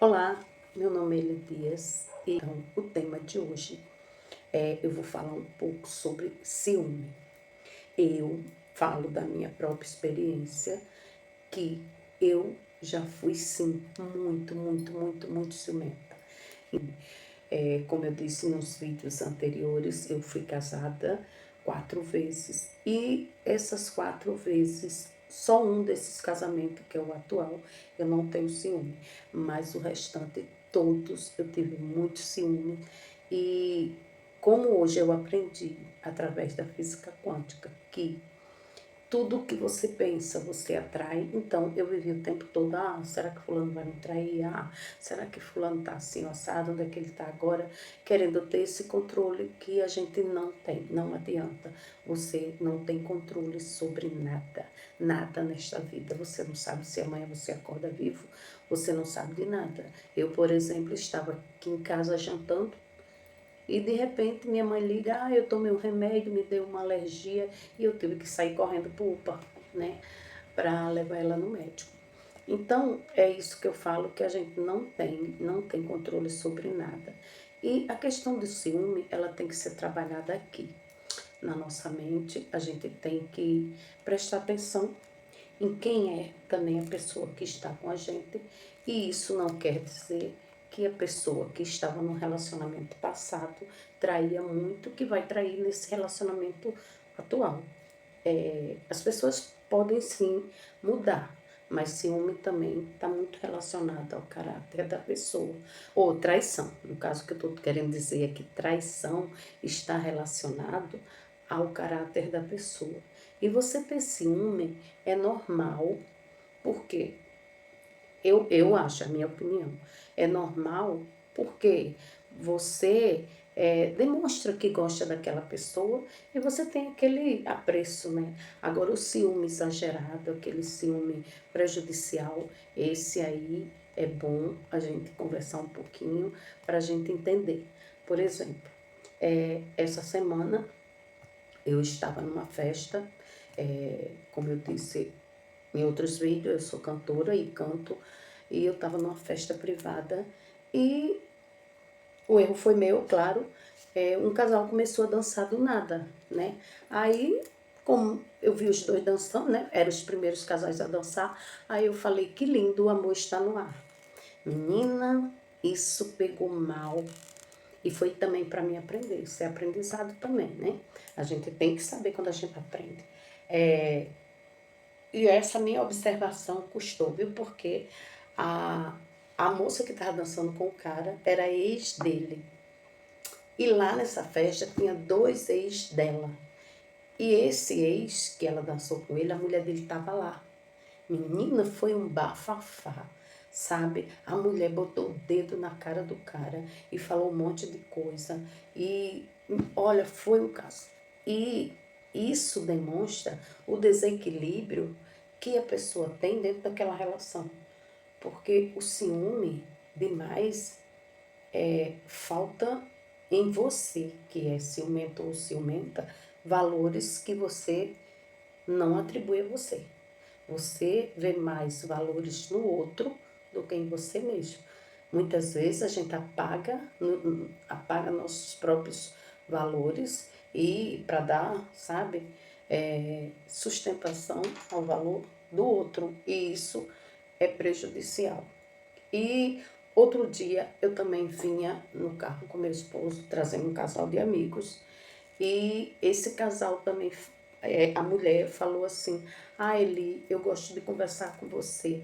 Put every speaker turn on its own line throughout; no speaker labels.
Olá, meu nome é Eli Dias. Então, o tema de hoje eu vou falar um pouco sobre ciúme. Eu falo da minha própria experiência, que eu já fui sim muito ciumenta. Como eu disse nos vídeos anteriores, eu fui casada 4 vezes e essas 4 vezes, só um desses casamentos, que é o atual, eu não tenho ciúme, mas o restante, todos, eu tive muito ciúme. E como hoje eu aprendi, através da física quântica, que tudo que você pensa, você atrai. Então, eu vivi o tempo todo, será que fulano vai me trair? Será que fulano tá assim, assado? Onde é que ele tá agora? Querendo ter esse controle que a gente não tem. Não adianta. Você não tem controle sobre nada. Nada nesta vida. Você não sabe se amanhã você acorda vivo. Você não sabe de nada. Eu, por exemplo, estava aqui em casa jantando, e de repente minha mãe liga, eu tomei um remédio, me deu uma alergia e eu tive que sair correndo para o UPA, né, para levar ela no médico. Então, é isso que eu falo, que a gente não tem controle sobre nada. E a questão do ciúme, ela tem que ser trabalhada aqui, na nossa mente. A gente tem que prestar atenção em quem é também a pessoa que está com a gente. E isso não quer dizer que a pessoa que estava no relacionamento passado traía muito, que vai trair nesse relacionamento atual. As pessoas podem sim mudar, mas ciúme também está muito relacionado ao caráter da pessoa. Ou traição. No caso, o que eu estou querendo dizer é que traição está relacionado ao caráter da pessoa. E você ter ciúme é normal, porque eu acho, a minha opinião, é normal porque você demonstra que gosta daquela pessoa e você tem aquele apreço, né? Agora, o ciúme exagerado, aquele ciúme prejudicial, esse aí é bom a gente conversar um pouquinho para a gente entender. Por exemplo, essa semana eu estava numa festa, como eu disse em outros vídeos, eu sou cantora e canto, e eu estava numa festa privada e o erro foi meu, claro. Um casal começou a dançar do nada, né? Aí, como eu vi os dois dançando, né? Eram os primeiros casais a dançar, aí eu falei, que lindo, o amor está no ar. Menina, isso pegou mal. E foi também para mim aprender, isso é aprendizado também, né? A gente tem que saber quando a gente aprende. É, e essa minha observação custou, viu? Porque a, a moça que estava dançando com o cara era ex dele. E lá nessa festa tinha 2 ex dela. E esse ex que ela dançou com ele, a mulher dele estava lá. Menina, foi um bafafá, sabe? A mulher botou o dedo na cara do cara e falou um monte de coisa. E olha, foi um caso. E isso demonstra o desequilíbrio que a pessoa tem dentro daquela relação. Porque o ciúme demais falta em você, que é ciumento ou ciumenta, valores que você não atribui a você. Você vê mais valores no outro do que em você mesmo. Muitas vezes a gente apaga nossos próprios valores e para dar, sabe, sustentação ao valor do outro. E isso é prejudicial. E outro dia eu também vinha no carro com meu esposo, trazendo um casal de amigos. E esse casal também, a mulher falou assim, Eli, eu gosto de conversar com você.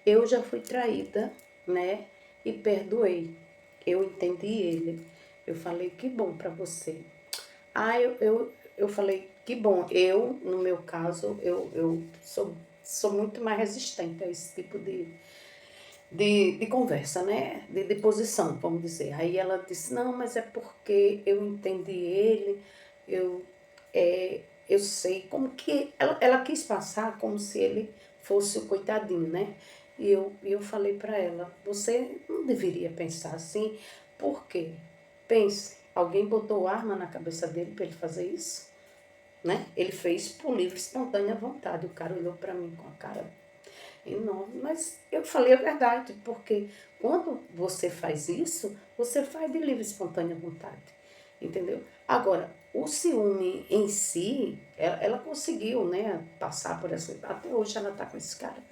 Eu já fui traída, né? E perdoei. Eu entendi ele. Eu falei, que bom para você. Eu falei, que bom. Eu, no meu caso, eu sou muito mais resistente a esse tipo de conversa, né? De posição, vamos dizer. Aí ela disse, não, mas é porque eu entendi ele, eu, eu sei como que... Ela quis passar como se ele fosse o coitadinho, né? E eu falei para ela, você não deveria pensar assim, porque, pense, alguém botou arma na cabeça dele para ele fazer isso, né? Ele fez por livre, espontânea vontade. O cara olhou para mim com a cara enorme. Mas eu falei a verdade, porque quando você faz isso, você faz de livre e espontânea vontade. Entendeu? Agora, o ciúme em si, ela conseguiu, né, passar por essa. Até hoje ela está com esse cara.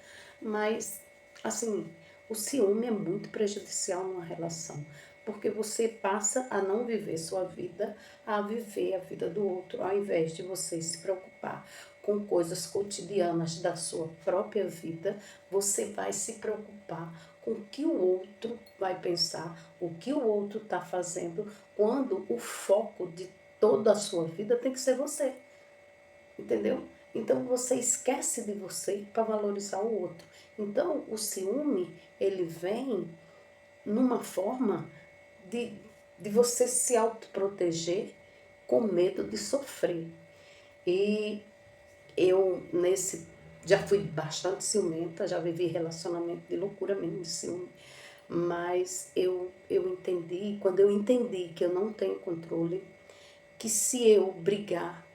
Mas, assim, o ciúme é muito prejudicial numa relação. Porque você passa a não viver sua vida, a viver a vida do outro, ao invés de você se preocupar com coisas cotidianas da sua própria vida, você vai se preocupar com o que o outro vai pensar, o que o outro está fazendo, quando o foco de toda a sua vida tem que ser você, entendeu? Então você esquece de você para valorizar o outro. Então o ciúme, ele vem numa forma de, de você se autoproteger com medo de sofrer. E eu, já fui bastante ciumenta, já vivi relacionamento de loucura mesmo, de ciúme. Mas eu entendi, quando eu entendi que eu não tenho controle, que se eu brigar,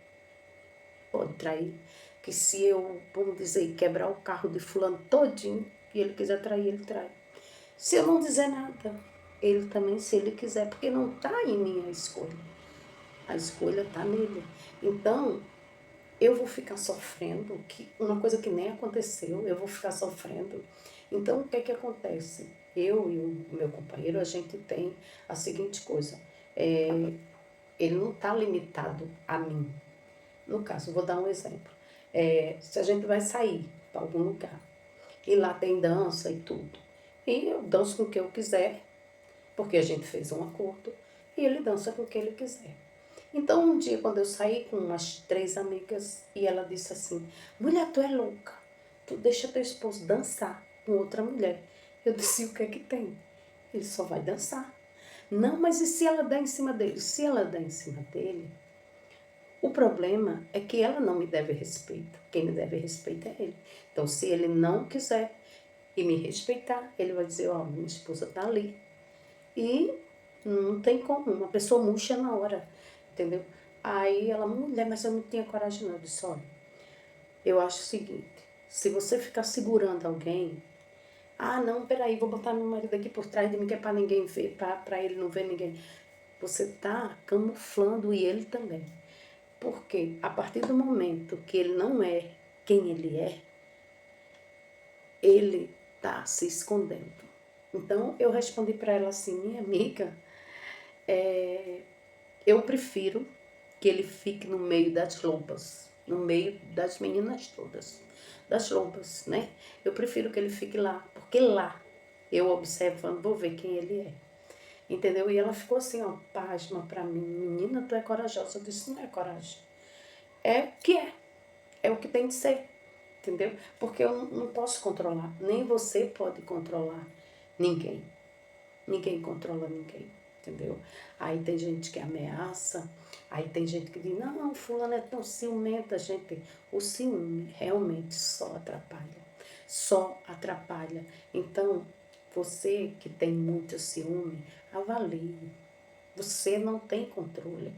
pode trair, que se eu, vamos dizer, quebrar o carro de fulano todinho, e ele quiser trair, ele trai. Se eu não dizer nada, ele também, se ele quiser, porque não está em minha escolha. A escolha está nele. Então, eu vou ficar sofrendo, uma coisa que nem aconteceu, eu vou ficar sofrendo. Então, o que é que acontece? Eu e o meu companheiro, a gente tem a seguinte coisa, ele não está limitado a mim. No caso, vou dar um exemplo. Se a gente vai sair para algum lugar, e lá tem dança e tudo, e eu danço com o que eu quiser, porque a gente fez um acordo, e ele dança com o que ele quiser. Então, um dia, quando eu saí com umas 3 amigas, e ela disse assim, mulher, tu é louca, tu deixa teu esposo dançar com outra mulher. Eu disse, o que é que tem? Ele só vai dançar. Não, mas e se ela der em cima dele? Se ela der em cima dele, o problema é que ela não me deve respeito. Quem me deve respeito é ele. Então, se ele não quiser e me respeitar, ele vai dizer, ó, minha esposa tá ali. E não tem como, uma pessoa murcha na hora, entendeu? Aí ela, mulher, mas eu não tinha coragem não. Eu disse, olha, eu acho o seguinte, se você ficar segurando alguém, ah, não, peraí, vou botar meu marido aqui por trás de mim, que é pra ninguém ver, pra ele não ver ninguém. Você tá camuflando e ele também. Porque a partir do momento que ele não é quem ele tá se escondendo. Então eu respondi para ela assim, minha amiga, eu prefiro que ele fique no meio das lobas, no meio das meninas todas, das lobas, né? Eu prefiro que ele fique lá, porque lá, eu observando, vou ver quem ele é. Entendeu? E ela ficou assim, ó, pasma pra mim, menina, tu é corajosa. Eu disse, não é coragem. É o que é. É o que tem de ser. Entendeu? Porque eu não posso controlar. Nem você pode controlar ninguém. Ninguém controla ninguém, entendeu? Aí tem gente que ameaça, aí tem gente que diz, não, fulano é tão ciumenta, gente. O ciúme realmente só atrapalha. Só atrapalha. Então, você que tem muito ciúme, avalie. Você não tem controle.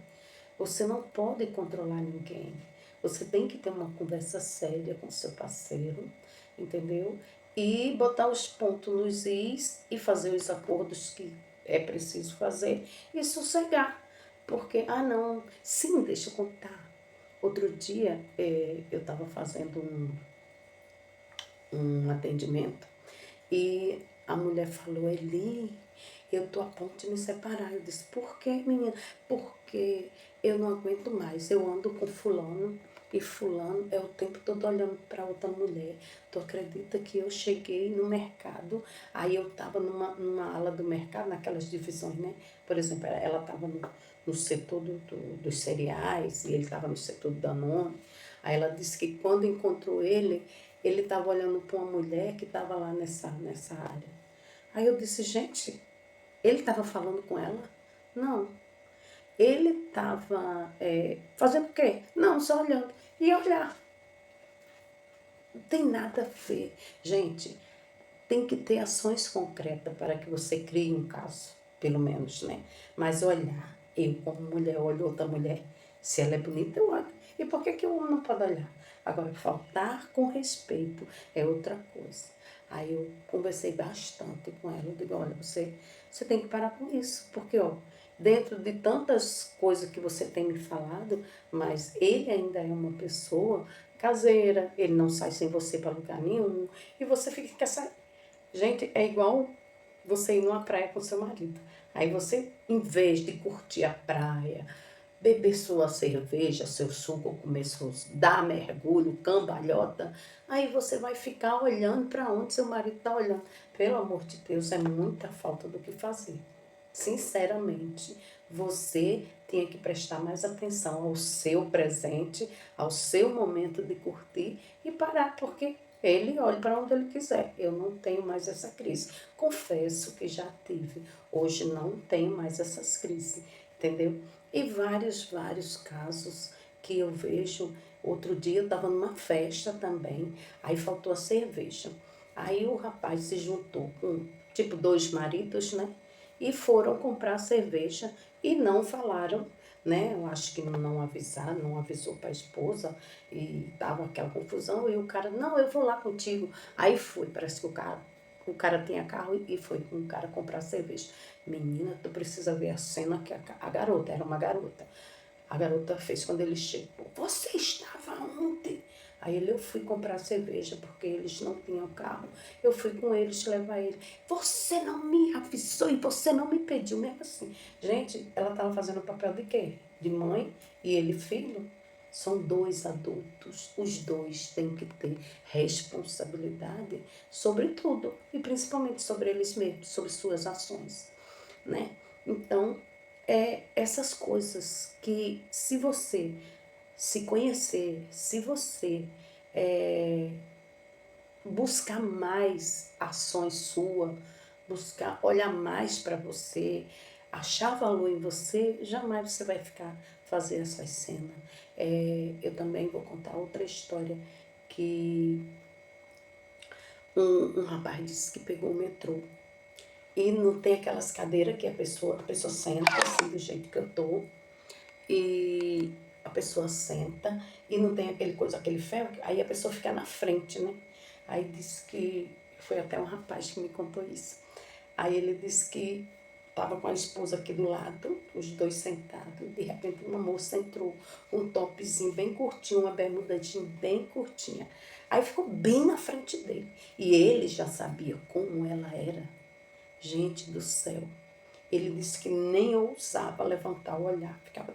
Você não pode controlar ninguém. Você tem que ter uma conversa séria com seu parceiro, entendeu? E botar os pontos nos is e fazer os acordos que é preciso fazer e sossegar. Porque, ah não, sim, deixa eu contar. Outro dia eu estava fazendo um atendimento e a mulher falou, Eli, eu tô a ponto de me separar. Eu disse, por quê, menina? Porque eu não aguento mais. Eu ando com fulano e fulano é o tempo todo olhando para outra mulher. Tu acredita que eu cheguei no mercado, aí eu estava numa ala do mercado, naquelas divisões, né? Por exemplo, ela estava no setor dos cereais e ele estava no setor do Danone. Aí ela disse que quando encontrou ele estava olhando para uma mulher que estava lá nessa área. Aí eu disse, gente, ele estava falando com ela? Não. Ele estava fazendo o quê? Não, só olhando. E olhar. Não tem nada a ver. Gente, tem que ter ações concretas para que você crie um caso, pelo menos, né? Mas olhar, eu como mulher olho outra mulher, se ela é bonita, eu olho. E por que o homem não pode olhar? Agora, faltar com respeito é outra coisa. Aí eu conversei bastante com ela. Eu digo, olha, você tem que parar com isso. Porque, ó, dentro de tantas coisas que você tem me falado, mas ele ainda é uma pessoa caseira, ele não sai sem você para lugar nenhum, e você fica quer sair. Gente, é igual você ir numa praia com seu marido. Aí você, em vez de curtir a praia, beber sua cerveja, seu suco, comer seus, dar mergulho, cambalhota, aí você vai ficar olhando para onde seu marido está olhando. Pelo amor de Deus, é muita falta do que fazer. Sinceramente, você tinha que prestar mais atenção ao seu presente, ao seu momento de curtir e parar, porque ele olha para onde ele quiser. Eu não tenho mais essa crise. Confesso que já tive. Hoje não tenho mais essas crises, entendeu? E vários casos que eu vejo. Outro dia eu estava numa festa também, aí faltou a cerveja. Aí o rapaz se juntou com, tipo, dois maridos, né? E foram comprar cerveja e não falaram, né? Eu acho que não avisaram, não avisou para a esposa e tava aquela confusão. E o cara, não, eu vou lá contigo. Aí foi, parece que o cara tinha carro e foi com o cara comprar cerveja. Menina, tu precisa ver a cena que a garota, era uma garota. A garota fez quando ele chegou. Você estava ontem? Aí eu fui comprar cerveja, porque eles não tinham carro. Eu fui com eles levar ele. Você não me avisou e você não me pediu, mesmo assim. Gente, ela estava fazendo o papel de quê? De mãe e ele filho? São dois adultos. Os dois têm que ter responsabilidade sobre tudo. E principalmente sobre eles mesmos, sobre suas ações, né? Então, essas coisas que, se você se conhecer, se você é, buscar mais ações suas, buscar olhar mais para você, achar valor em você, jamais você vai ficar fazer essas cenas. Eu também vou contar outra história que um rapaz disse que pegou o metrô e não tem aquelas cadeiras que a pessoa senta assim do jeito que eu tô. E a pessoa senta e não tem aquele coisa, aquele ferro, aí a pessoa fica na frente, né? Aí disse que, foi até um rapaz que me contou isso. Aí ele disse que estava com a esposa aqui do lado, os dois sentados, de repente uma moça entrou, um topzinho bem curtinho, uma bermuda jeans bem curtinha. Aí ficou bem na frente dele. E ele já sabia como ela era. Gente do céu. Ele disse que nem ousava levantar o olhar, ficava.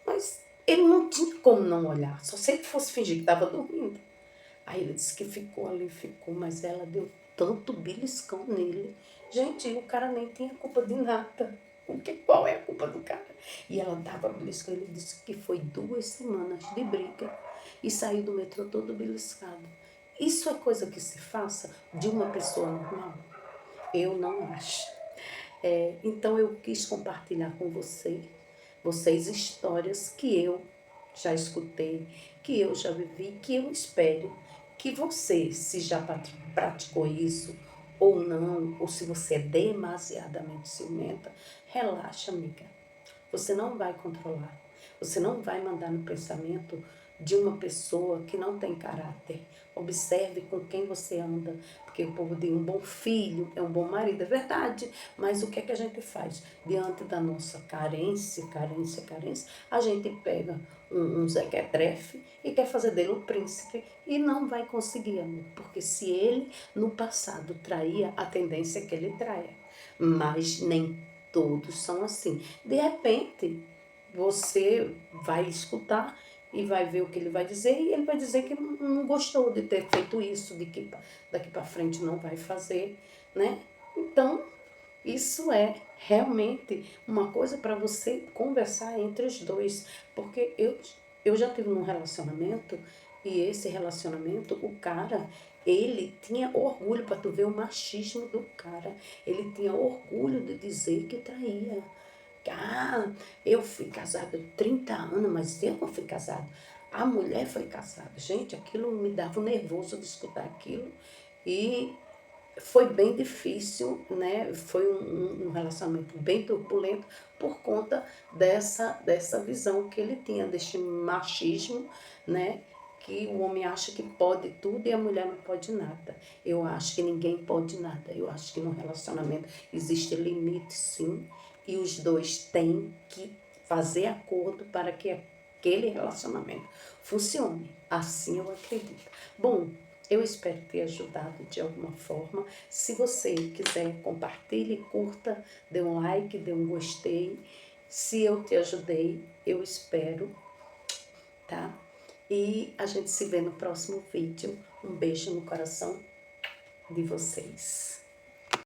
Mas ele não tinha como não olhar, só se ele fosse fingir que estava dormindo. Aí ele disse que ficou ali, ficou, mas ela deu tanto beliscão nele. Gente, o cara nem tinha culpa de nada. Qual é a culpa do cara? E ela dava beliscão, ele disse que foi 2 semanas de briga e saiu do metrô todo beliscado. Isso é coisa que se faça de uma pessoa normal? Eu não acho. Então eu quis compartilhar com vocês histórias que eu já escutei, que eu já vivi, que eu espero que você, se já praticou isso ou não, ou se você é demasiadamente ciumenta, relaxa, amiga. Você não vai controlar. Você não vai mandar no pensamento de uma pessoa que não tem caráter. Observe com quem você anda, porque o povo diz um bom filho é um bom marido, é verdade, mas o que é que a gente faz? Diante da nossa carência, a gente pega um Zequetrefe e quer fazer dele um príncipe e não vai conseguir, amor, porque se ele no passado traía, a tendência é que ele traia, mas nem todos são assim. De repente, você vai escutar e vai ver o que ele vai dizer e ele vai dizer que não gostou de ter feito isso, de que daqui para frente não vai fazer, né? Então, isso é realmente uma coisa para você conversar entre os dois, porque eu já tive um relacionamento e esse relacionamento, o cara, ele tinha orgulho, para tu ver o machismo do cara, ele tinha orgulho de dizer que traía. Ah, eu fui casada há 30 anos, mas eu não fui casada. A mulher foi casada. Gente, aquilo me dava um nervoso de escutar aquilo. E foi bem difícil, né? Foi um relacionamento bem turbulento por conta dessa visão que ele tinha, deste machismo, né? Que o homem acha que pode tudo e a mulher não pode nada. Eu acho que ninguém pode nada. Eu acho que no relacionamento existe limite, sim, e os dois têm que fazer acordo para que aquele relacionamento funcione. Assim eu acredito. Bom, eu espero ter ajudado de alguma forma. Se você quiser, compartilhe, curta, dê um like, dê um gostei. Se eu te ajudei, eu espero, tá? E a gente se vê no próximo vídeo. Um beijo no coração de vocês.